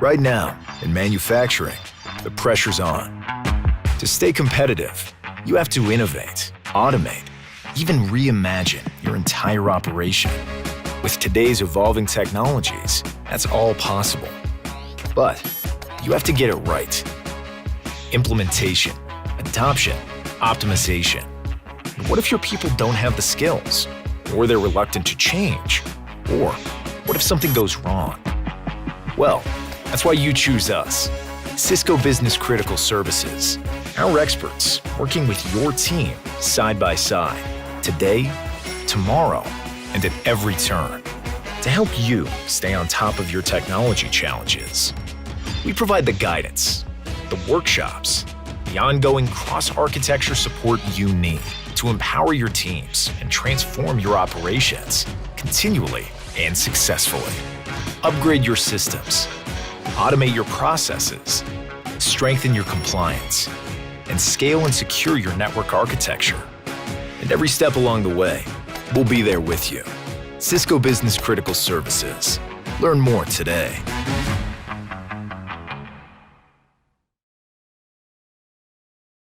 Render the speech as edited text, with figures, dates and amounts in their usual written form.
Right now, in manufacturing, the pressure's on. To stay competitive, you have to innovate, automate, even reimagine your entire operation. With today's evolving technologies, that's all possible. But you have to get it right. Implementation, adoption, optimization. What if your people don't have the skills? Or they're reluctant to change? Or what if something goes wrong? Well, that's why you choose us, Cisco Business Critical Services. Our experts working with your team side by side, today, tomorrow, and at every turn, to help you stay on top of your technology challenges. We provide the guidance, the workshops, the ongoing cross-architecture support you need to empower your teams and transform your operations continually and successfully. Upgrade your systems, automate your processes, strengthen your compliance, and scale and secure your network architecture. And every step along the way, we'll be there with you. Cisco Business Critical Services. Learn more today.